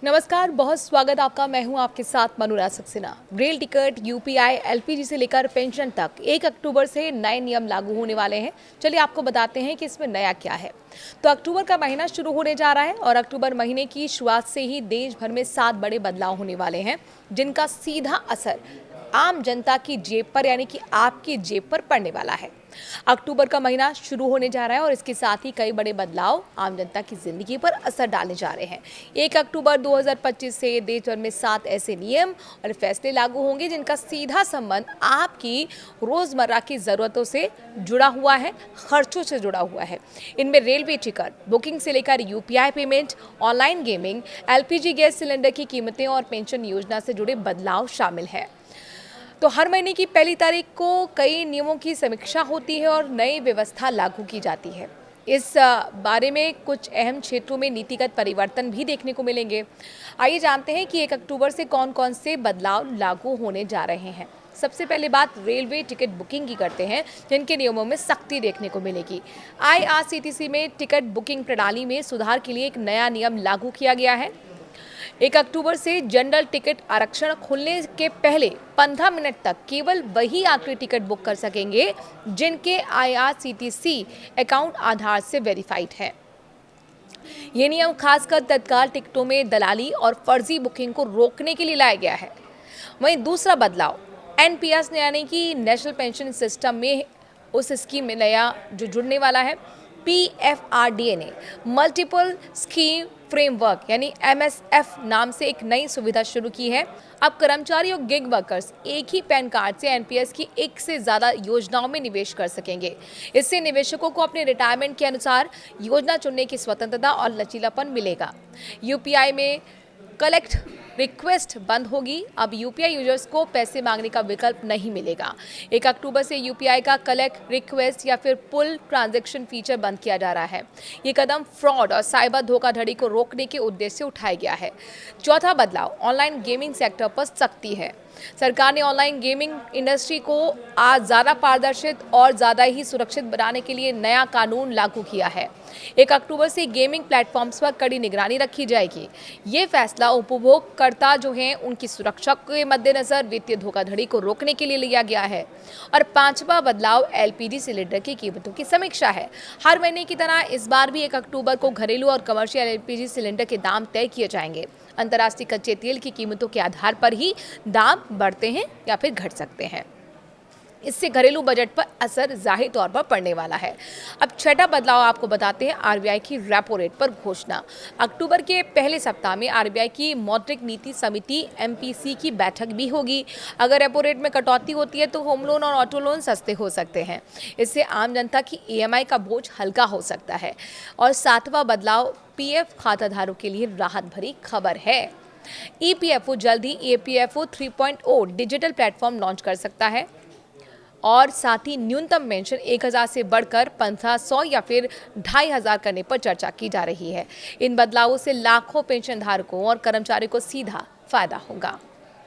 नमस्कार, बहुत स्वागत आपका। मैं हूं आपके साथ Manuraj Saxena. Rail ticket, UPI, LPG से लेकर पेंशन तक 1 अक्टूबर से नए नियम लागू होने वाले हैं। चलिए आपको बताते हैं कि इसमें नया क्या है। तो अक्टूबर का महीना शुरू होने जा रहा है और अक्टूबर महीने की शुरुआत से ही देश भर में 7 बड़े बदलाव होने वाले हैं, जिनका सीधा असर आम जनता की जेब पर यानी कि आपकी जेब पर पड़ने वाला है। अक्टूबर का महीना शुरू होने जा रहा है और इसके साथ ही कई बड़े बदलाव आम जनता की जिंदगी पर असर डालने जा रहे हैं। 1 अक्टूबर 2025 से देश भर में 7 ऐसे नियम और फैसले लागू होंगे जिनका सीधा संबंध आपकी रोजमर्रा की जरूरतों से जुड़ा हुआ है, खर्चों से जुड़ा हुआ है। इनमें रेलवे टिकट बुकिंग से लेकर UPI payment, online gaming, LPG gas cylinder की कीमतें और पेंशन योजना से जुड़े बदलाव शामिल है। तो हर महीने की पहली तारीख को कई नियमों की समीक्षा होती है और नई व्यवस्था लागू की जाती है। इस बारे में कुछ अहम क्षेत्रों में नीतिगत परिवर्तन भी देखने को मिलेंगे। आइए जानते हैं कि 1 अक्टूबर से कौन कौन से बदलाव लागू होने जा रहे हैं। सबसे पहले बात रेलवे टिकट बुकिंग की करते हैं, जिनके नियमों में सख्ती देखने को मिलेगी। आईआरसीटीसी में टिकट बुकिंग प्रणाली में सुधार के लिए एक नया नियम लागू किया गया है। 1 अक्टूबर से जनरल टिकट आरक्षण खुलने के पहले 15 मिनट तक केवल वही यात्री टिकट बुक कर सकेंगे जिनके आईआरसीटीसी अकाउंट आधार से वेरीफाइड है। ये नियम खासकर तत्काल टिकटों में दलाली और फर्जी बुकिंग को रोकने के लिए लाया गया है। वहीं दूसरा बदलाव एनपीएस यानी कि नेशनल पेंशन सिस्टम में उस स्कीम में नया जो जुड़ने वाला है। पीएफआरडीए ने मल्टीपल स्कीम फ्रेमवर्क यानी एमएसएफ नाम से एक नई सुविधा शुरू की है। अब कर्मचारी और गिग वर्कर्स एक ही पैन कार्ड से एनपीएस की एक से ज़्यादा योजनाओं में निवेश कर सकेंगे। इससे निवेशकों को अपने रिटायरमेंट के अनुसार योजना चुनने की स्वतंत्रता और लचीलापन मिलेगा। यूपीआई में कलेक्ट रिक्वेस्ट बंद होगी। अब यूपीआई यूजर्स को पैसे मांगने का विकल्प नहीं मिलेगा। 1 अक्टूबर से यूपीआई का कलेक्ट रिक्वेस्ट या फिर पुल ट्रांजैक्शन फीचर बंद किया जा रहा है। ये कदम फ्रॉड और साइबर धोखाधड़ी को रोकने के उद्देश्य से उठाया गया है। चौथा बदलाव ऑनलाइन गेमिंग सेक्टर पर सख्ती है। सरकार ने ऑनलाइन गेमिंग इंडस्ट्री को आज ज़्यादा पारदर्शी और ज़्यादा ही सुरक्षित बनाने के लिए नया कानून लागू किया है। 1 अक्टूबर से गेमिंग प्लेटफॉर्म्स पर कड़ी निगरानी रखी जाएगी। ये फैसला उपभोक्ता जो हैं उनकी सुरक्षा के मद्देनजर वित्तीय धोखाधड़ी को रोकने के लिए लिया गया है। और पांचवा बदलाव एलपीजी सिलेंडर की कीमतों की समीक्षा है। हर महीने की तरह इस बार भी 1 अक्टूबर को घरेलू और कमर्शियल एलपीजी सिलेंडर के दाम तय किए जाएंगे। अंतर्राष्ट्रीय कच्चे तेल की कीमतों के आधार पर ही दाम बढ़ते हैं या फिर घट सकते हैं। इससे घरेलू बजट पर असर जाहिर तौर पर पड़ने वाला है। अब छठा बदलाव आपको बताते हैं आरबीआई की रेपो रेट पर घोषणा। अक्टूबर के पहले सप्ताह में आरबीआई की मौद्रिक नीति समिति एमपीसी की बैठक भी होगी। अगर रेपो रेट में कटौती होती है तो होम लोन और ऑटो लोन सस्ते हो सकते हैं। इससे आम जनता की ईएमआई का बोझ हल्का हो सकता है। और सातवां बदलाव पीएफ खाताधारकों के लिए राहत भरी खबर है। ईपीएफओ जल्द ही ईपीएफओ 3.0 डिजिटल प्लेटफॉर्म लॉन्च कर सकता है और साथ ही न्यूनतम पेंशन 1000 से बढ़कर 1500 या फिर 2500 करने पर चर्चा की जा रही है। इन बदलावों से लाखों पेंशन धारकों और कर्मचारियों को सीधा फायदा होगा।